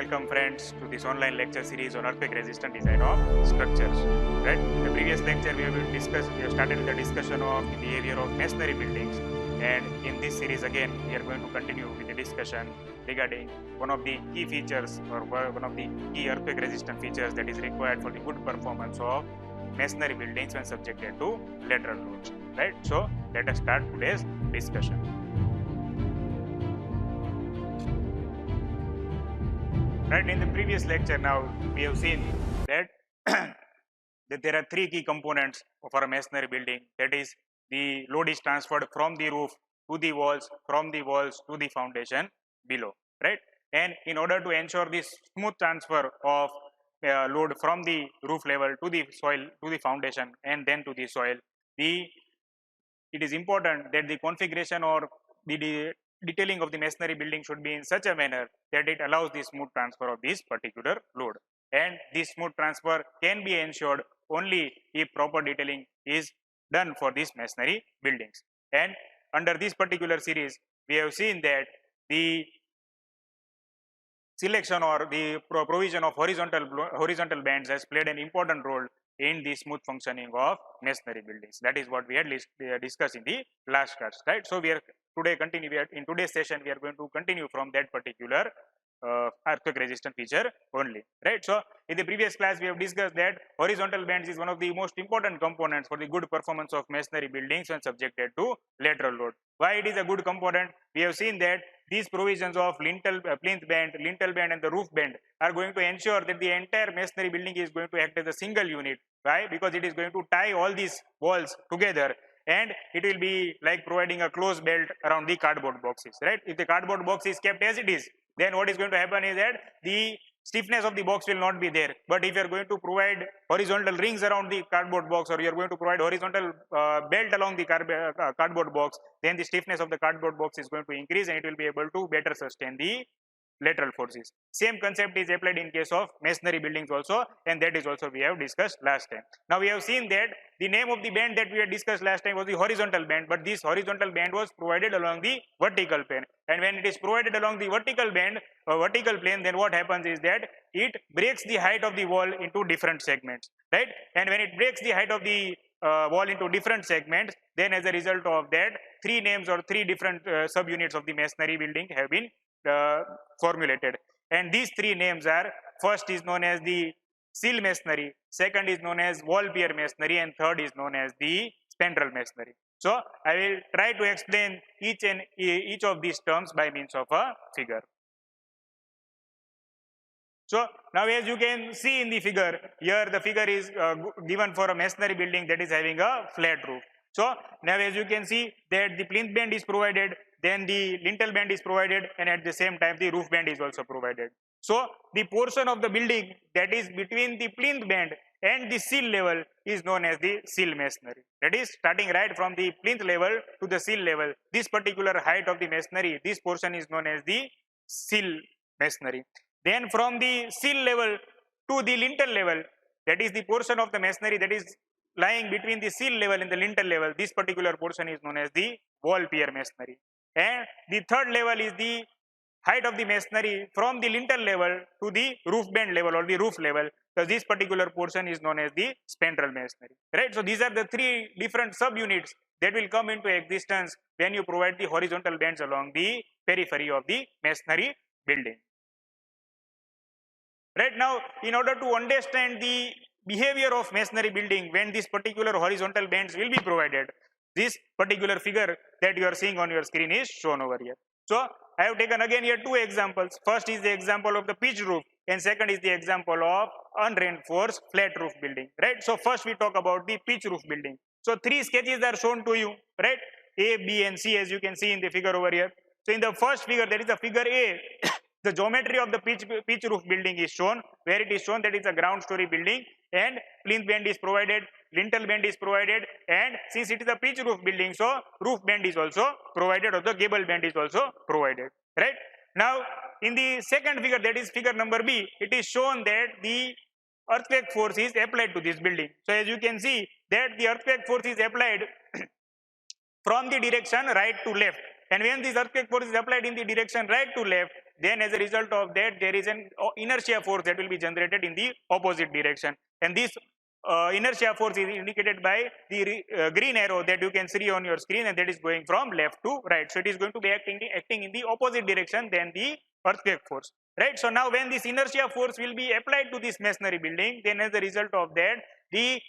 Welcome friends to this online lecture series on earthquake resistant design of structures. Right? In the previous lecture we have started with the discussion of the behavior of masonry buildings, and in this series again we are going to continue with the discussion regarding one of the key features or one of the key earthquake resistant features that is required for the good performance of masonry buildings when subjected to lateral loads. Right? So let us start today's discussion. Right, in the previous lecture now we have seen that that there are three key components for a masonry building. That is, the load is transferred from the roof to the walls, from the walls to the foundation below, right? And in order to ensure this smooth transfer of load from the roof level to the soil, to the foundation, and then to the soil, it is important that the configuration or the detailing of the masonry building should be in such a manner that it allows the smooth transfer of this particular load. And this smooth transfer can be ensured only if proper detailing is done for these masonry buildings. And under this particular series, we have seen that the selection or the provision of horizontal bands has played an important role in the smooth functioning of masonry buildings. That is what we had discussed in the last class, right? So we are in today's session we are going to continue from that particular earthquake resistant feature only, right? So in the previous class we have discussed that horizontal bands is one of the most important components for the good performance of masonry buildings when subjected to lateral load. Why it is a good component? We have seen that these provisions of plinth band, lintel band and the roof band are going to ensure that the entire masonry building is going to act as a single unit. Why? Because it is going to tie all these walls together, and it will be like providing a close belt around the cardboard boxes, right? If the cardboard box is kept as it is, then what is going to happen is that the stiffness of the box will not be there. But if you are going to provide horizontal rings around the cardboard box, or you are going to provide horizontal belt along the cardboard box, then the stiffness of the cardboard box is going to increase and it will be able to better sustain the lateral forces. Same concept is applied in case of masonry buildings also, and that is also we have discussed last time. Now we have seen that the name of the band that we had discussed last time was the horizontal band, but this horizontal band was provided along the vertical plane. And when it is provided along the vertical band or vertical plane, then what happens is that it breaks the height of the wall into different segments, right? And when it breaks the height of the wall into different segments, then as a result of that, three names or three different subunits of the masonry building have been formulated, and these three names are: first is known as the sill masonry, second is known as wall pier masonry, and third is known as the spandrel masonry. So I will try to explain each of these terms by means of a figure. So now as you can see in the figure, here the figure is given for a masonry building that is having a flat roof. So now as you can see that the plinth band is provided, then the lintel band is provided, and at the same time the roof band is also provided. So the portion of the building that is between the plinth band and the sill level is known as the sill masonry. That is, starting right from the plinth level to the sill level, this particular height of the masonry, this portion is known as the sill masonry. Then from the sill level to the lintel level, that is the portion of the masonry that is lying between the sill level and the lintel level, this particular portion is known as the wall pier masonry. And the third level is the height of the masonry from the lintel level to the roof band level or the roof level. So this particular portion is known as the spandrel masonry, right? So these are the three different subunits that will come into existence when you provide the horizontal bands along the periphery of the masonry building. Right now, in order to understand the behavior of masonry building when this particular horizontal bands will be provided, this particular figure that you are seeing on your screen is shown over here. So I have taken again here two examples. First is the example of the pitch roof, and second is the example of unreinforced flat roof building, right? So first we talk about the pitch roof building. So three sketches are shown to you, right? A, B and C, as you can see in the figure over here. So in the first figure, that is the figure A, the geometry of the pitch roof building is shown, where it is shown that it's a ground story building and plinth band is provided, lintel band is provided, and since it is a pitch roof building, so roof band is also provided or the gable band is also provided, right? Now in the second figure, that is figure number B, it is shown that the earthquake force is applied to this building. So as you can see that the earthquake force is applied from the direction right to left, And when this earthquake force is applied in the direction right to left, then as a result of that, there is an inertia force that will be generated in the opposite direction. And this inertia force is indicated by the green arrow that you can see on your screen, and that is going from left to right. So it is going to be acting in the opposite direction than the earthquake force, right? So now when this inertia force will be applied to this masonry building, then as a result of that, the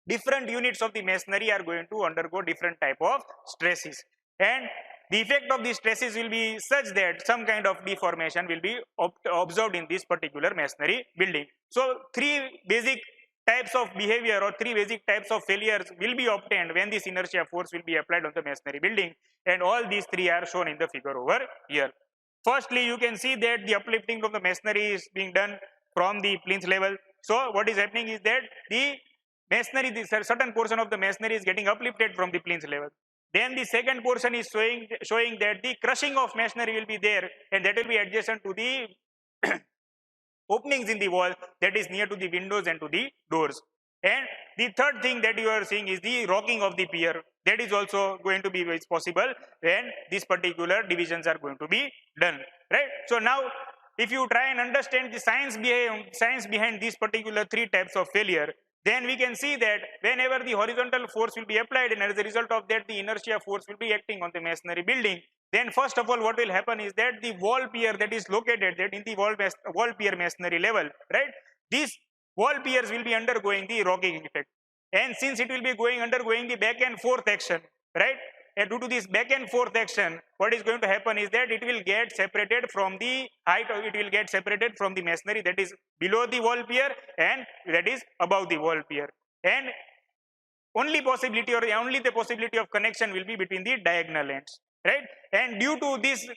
different units of the masonry are going to undergo different type of stresses, and the effect of these stresses will be such that some kind of deformation will be observed in this particular masonry building. So three basic types of behavior or three basic types of failures will be obtained when this inertia force will be applied on the masonry building, and all these three are shown in the figure over here. Firstly, you can see that the uplifting of the masonry is being done from the plinth level. So what is happening is that the masonry, the certain portion of the masonry is getting uplifted from the plinth level. Then the second portion is showing that the crushing of masonry will be there, and that will be adjacent to the openings in the wall, that is near to the windows and to the doors. And the third thing that you are seeing is the rocking of the pier. That is also going to be possible when these particular divisions are going to be done, right? So now if you try and understand the science behind these particular three types of failure, then we can see that whenever the horizontal force will be applied, and as a result of that the inertia force will be acting on the masonry building, then first of all what will happen is that the wall pier that is located that in the wall pier masonry level, right, these wall piers will be undergoing the rocking effect, and since it will be undergoing the back and forth action, right, and due to this back and forth action, what is going to happen is that it will get separated from the height, or it will get separated from the masonry that is below the wall pier and that is above the wall pier, and only possibility or only the possibility of connection will be between the diagonal ends, right? And due to this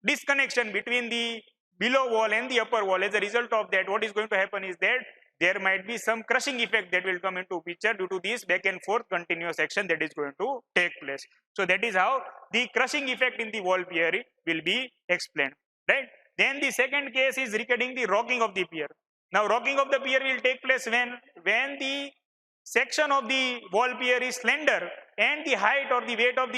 disconnection between the below wall and the upper wall, as a result of that, what is going to happen is that there might be some crushing effect that will come into picture due to this back and forth continuous action that is going to take place. So that is how the crushing effect in the wall pier will be explained, right? Then the second case is regarding the rocking of the pier. Now rocking of the pier will take place when the section of the wall pier is slender and the height or the weight of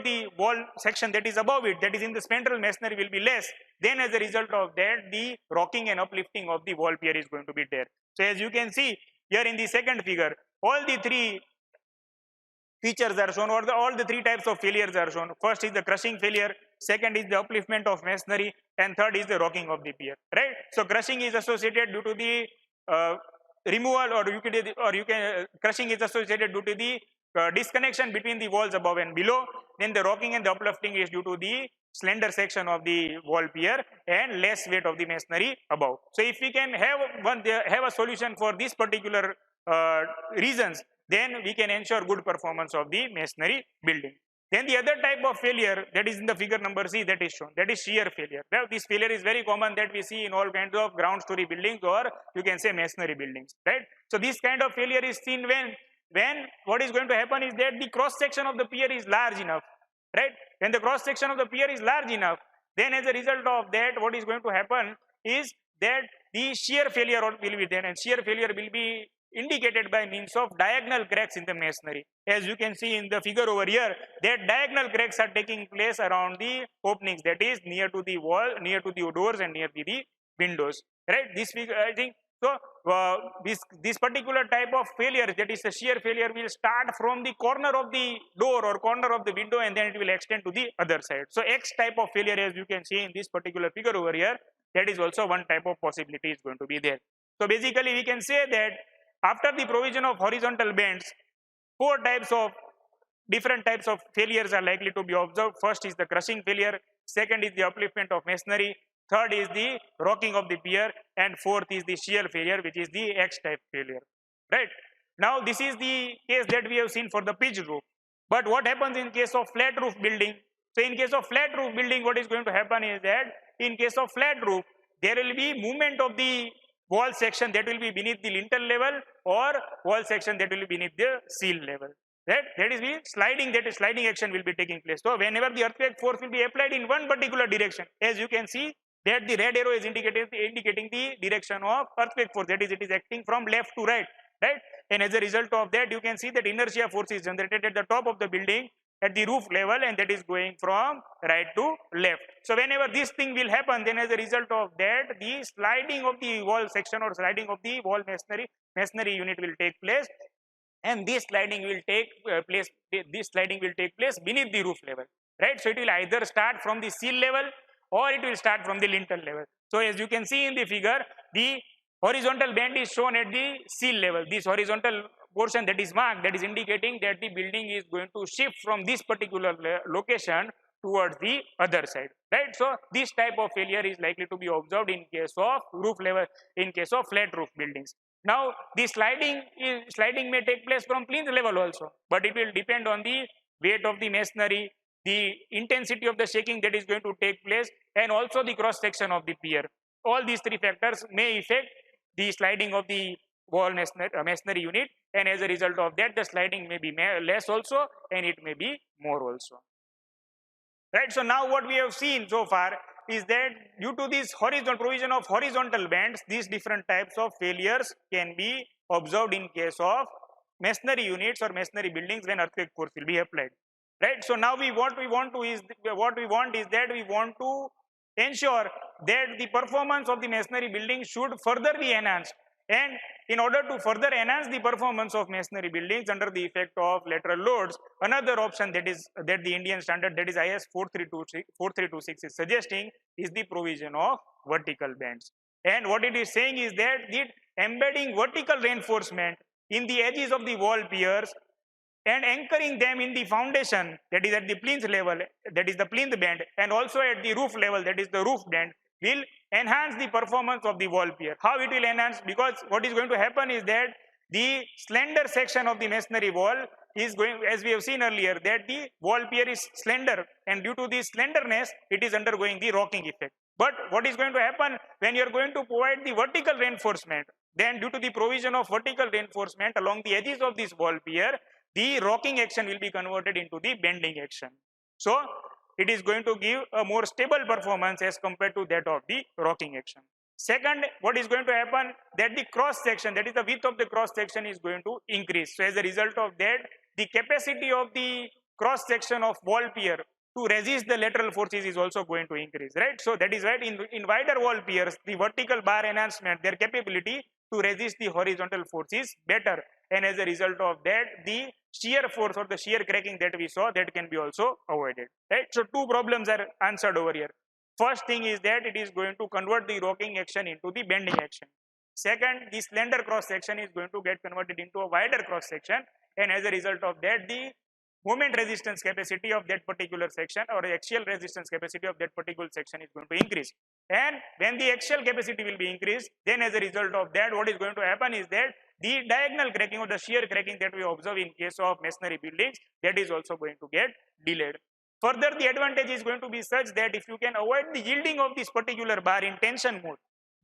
the wall section that is above it, that is in the spandrel masonry, will be less. Then as a result of that, the rocking and uplifting of the wall pier is going to be there. So as you can see here in the second figure, all the three features are shown, or all the three types of failures are shown. First is the crushing failure, second is the upliftment of masonry, and third is the rocking of the pier, right? So crushing is associated due to the removal, crushing is associated due to the disconnection between the walls above and below. Then the rocking and the uplifting is due to the slender section of the wall pier and less weight of the masonry above. So if we can have a solution for this particular reasons, then we can ensure good performance of the masonry building. Then the other type of failure that is in the figure number C that is shown, that is shear failure. Now this failure is very common that we see in all kinds of ground story buildings, or you can say masonry buildings, right? So this kind of failure is seen when what is going to happen is that the cross section of the pier is large enough, right? When the cross section of the pier is large enough, then as a result of that, what is going to happen is that the shear failure will be there, and shear failure will be indicated by means of diagonal cracks in the masonry. As you can see in the figure over here, that diagonal cracks are taking place around the openings, that is near to the wall, near to the doors and near to the windows, right? This figure, I think, so this particular type of failure, that is the shear failure, will start from the corner of the door or corner of the window, and then it will extend to the other side. So X type of failure, as you can see in this particular figure over here, that is also one type of possibility is going to be there. So basically we can say that after the provision of horizontal bands, different types of failures are likely to be observed. First is the crushing failure, second is the upliftment of masonry, third is the rocking of the pier, and fourth is the shear failure, which is the X type failure, right? Now this is the case that we have seen for the pitched roof. But what happens in case of flat roof building? So in case of flat roof building, what is going to happen is that in case of flat roof, there will be movement of the wall section that will be beneath the lintel level, or wall section that will be beneath the seal level. That is the sliding action will be taking place. So whenever the earthquake force will be applied in one particular direction, as you can see that the red arrow is indicating the direction of earthquake force, that is it is acting from left to right, right? And as a result of that, you can see that inertia force is generated at the top of the building, at the roof level, and that is going from right to left. So whenever this thing will happen, then as a result of that, the sliding of the wall section or sliding of the wall masonry unit will take place, and this sliding will take place beneath the roof level, right? So it will either start from the sill level or it will start from the lintel level. So as you can see in the figure, the horizontal band is shown at the sill level. This horizontal portion that is marked, that is indicating that the building is going to shift from this particular location towards the other side, right? So this type of failure is likely to be observed in case of roof level, in case of flat roof buildings. Now the sliding may take place from plinth level also, but it will depend on the weight of the masonry, the intensity of the shaking that is going to take place, and also the cross section of the pier. All these three factors may affect the sliding of the wall masonry unit, and as a result of that, the sliding may be less also, and it may be more also. Right. So now what we have seen so far is that due to this horizontal provision of horizontal bands, these different types of failures can be observed in case of masonry units or masonry buildings when earthquake force will be applied. Right. So now what we want that we want to ensure that the performance of the masonry building should further be enhanced, and in order to further enhance the performance of masonry buildings under the effect of lateral loads, another option that the Indian standard, that is IS 4326 is suggesting, is the provision of vertical bands. And what it is saying is that the embedding vertical reinforcement in the edges of the wall piers and anchoring them in the foundation, that is at the plinth level, that is the plinth band, and also at the roof level, that is the roof band, will enhance the performance of the wall pier. How it will enhance? Because what is going to happen is that the slender section of the masonry wall is going, as we have seen earlier, that the wall pier is slender, and due to this slenderness, it is undergoing the rocking effect. But what is going to happen when you are going to provide the vertical reinforcement? Then due to the provision of vertical reinforcement along the edges of this wall pier, the rocking action will be converted into the bending action. So it is going to give a more stable performance as compared to that of the rocking action. Second, what is going to happen, that the cross section, that is the width of the cross section, is going to increase. So as a result of that, the capacity of the cross section of wall pier to resist the lateral forces is also going to increase, right? So that is right, in wider wall piers, the vertical bar enhancement, their capability to resist the horizontal force is better, and as a result of that, the shear force or the shear cracking that we saw, that can be also avoided, right? So two problems are answered over here. First thing is that it is going to convert the rocking action into the bending action. Second, the slender cross section is going to get converted into a wider cross section, and as a result of that, the moment resistance capacity of that particular section or the axial resistance capacity of that particular section is going to increase. And when the axial capacity will be increased, then as a result of that, what is going to happen is that the diagonal cracking or the shear cracking that we observe in case of masonry buildings, that is also going to get delayed. Further, the advantage is going to be such that if you can avoid the yielding of this particular bar in tension mode,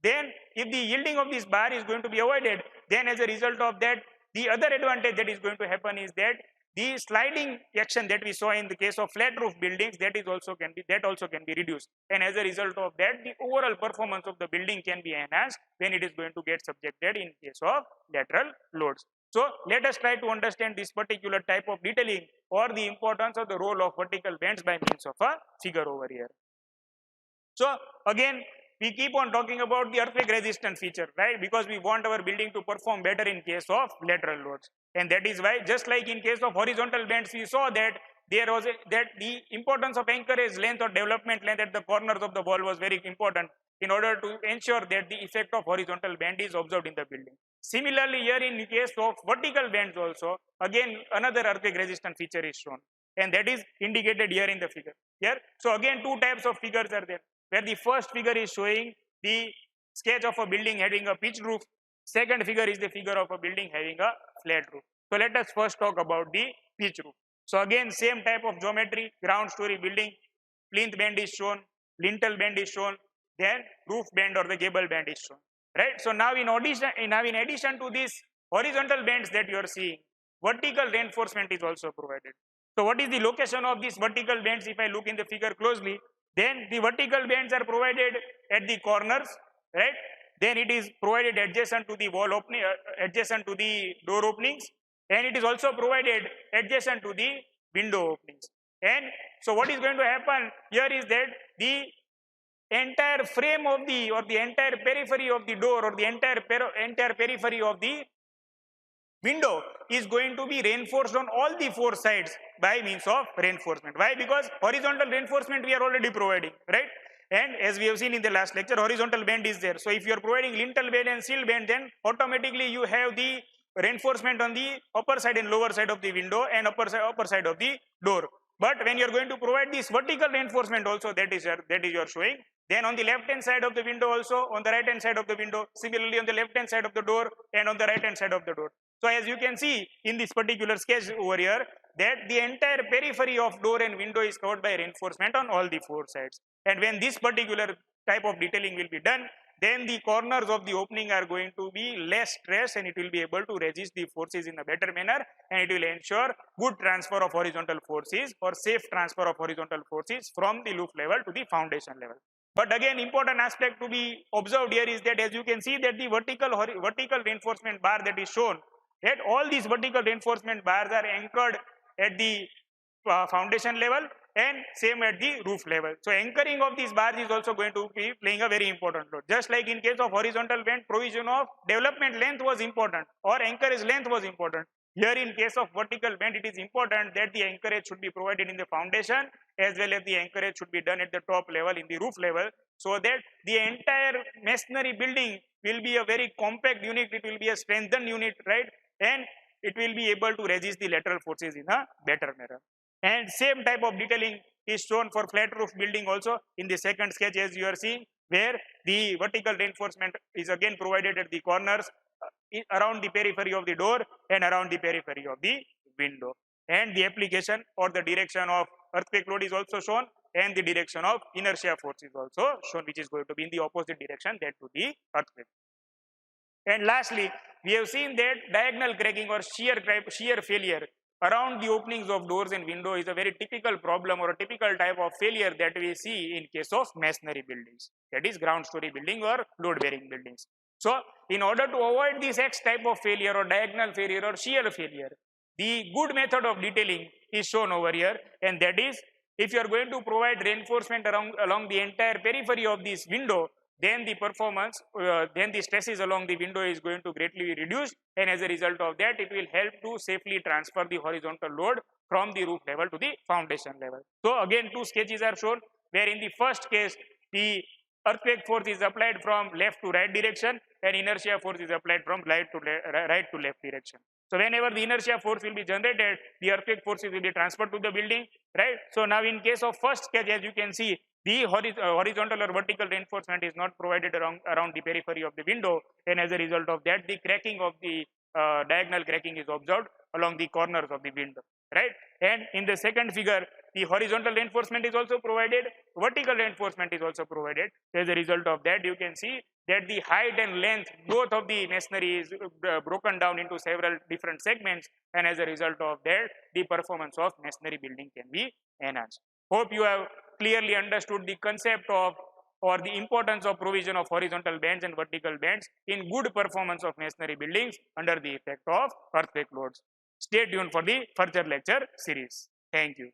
then if the yielding of this bar is going to be avoided, then as a result of that, the other advantage that is going to happen is that the sliding action that we saw in the case of flat roof buildings, that also can be reduced, and as a result of that, the overall performance of the building can be enhanced when it is going to get subjected in case of lateral loads. So let us try to understand this particular type of detailing or the importance of the role of vertical bands by means of a figure over here. So again, we keep on talking about the earthquake resistant feature, right? Because we want our building to perform better in case of lateral loads. And that is why, just like in case of horizontal bands, we saw that the importance of anchorage length or development length at the corners of the wall was very important in order to ensure that the effect of horizontal band is observed in the building. Similarly, here in case of vertical bands also, again another earthquake resistant feature is shown, and that is indicated here in the figure. Here, so again two types of figures are there, where the first figure is showing the sketch of a building having a pitched roof. Second figure is the figure of a building having a flat roof. So let us first talk about the pitch roof. So again, same type of geometry, ground story building, plinth band is shown, lintel band is shown, then roof band or the gable band is shown, right? So now in addition to these horizontal bands that you are seeing, vertical reinforcement is also provided. So what is the location of these vertical bands? If I look in the figure closely, then the vertical bands are provided at the corners, right? Then it is provided adjacent to the wall opening, adjacent to the door openings, and it is also provided adjacent to the window openings. And so what is going to happen here is that the entire frame of the or the entire periphery of the door or the entire periphery of the window is going to be reinforced on all the four sides by means of reinforcement. Why? Because horizontal reinforcement we are already providing, right? And as we have seen in the last lecture, horizontal band is there. So if you are providing lintel band and sill band, then automatically you have the reinforcement on the upper side and lower side of the window and upper side of the door. But when you are going to provide this vertical reinforcement also, that is you are showing, then on the left hand side of the window also, on the right hand side of the window, similarly on the left hand side of the door and on the right hand side of the door. So as you can see in this particular sketch over here, that the entire periphery of door and window is covered by reinforcement on all the four sides. And when this particular type of detailing will be done, then the corners of the opening are going to be less stressed and it will be able to resist the forces in a better manner, and it will ensure good transfer of horizontal forces or safe transfer of horizontal forces from the roof level to the foundation level. But again, important aspect to be observed here is that as you can see that the vertical reinforcement bar that is shown, that all these vertical reinforcement bars are anchored at the foundation level and same at the roof level. So anchoring of these bars is also going to be playing a very important role. Just like in case of horizontal band, provision of development length was important or anchorage length was important. Here in case of vertical band, it is important that the anchorage should be provided in the foundation as well as the anchorage should be done at the top level in the roof level, so that the entire masonry building will be a very compact unit, it will be a strengthened unit, right? And it will be able to resist the lateral forces in a better manner. And same type of detailing is shown for flat roof building also in the second sketch, as you are seeing, where the vertical reinforcement is again provided at the corners around the periphery of the door and around the periphery of the window. And the application or the direction of earthquake load is also shown, and the direction of inertia force is also shown, which is going to be in the opposite direction that to the earthquake. And lastly, we have seen that diagonal cracking or shear failure around the openings of doors and windows is a very typical problem or a typical type of failure that we see in case of masonry buildings, that is ground story building or load bearing buildings. So in order to avoid this X type of failure or diagonal failure or shear failure, the good method of detailing is shown over here, and that is if you are going to provide reinforcement along the entire periphery of this window, then the performance, then the stresses along the window is going to greatly reduce, and as a result of that, it will help to safely transfer the horizontal load from the roof level to the foundation level. So again, two sketches are shown, where in the first case, the earthquake force is applied from left to right direction and inertia force is applied from right to left direction. So whenever the inertia force will be generated, the earthquake forces will be transferred to the building, right? So now in case of first sketch, as you can see, the horizontal or vertical reinforcement is not provided around the periphery of the window, and as a result of that, the cracking of the diagonal cracking is observed along the corners of the window, right? And in the second figure, the horizontal reinforcement is also provided, vertical reinforcement is also provided. As a result of that, you can see that the height and length both of the masonry is broken down into several different segments, and as a result of that, the performance of masonry building can be enhanced. Hope you have clearly understood the concept of or the importance of provision of horizontal bands and vertical bands in good performance of masonry buildings under the effect of earthquake loads. Stay tuned for the further lecture series. Thank you.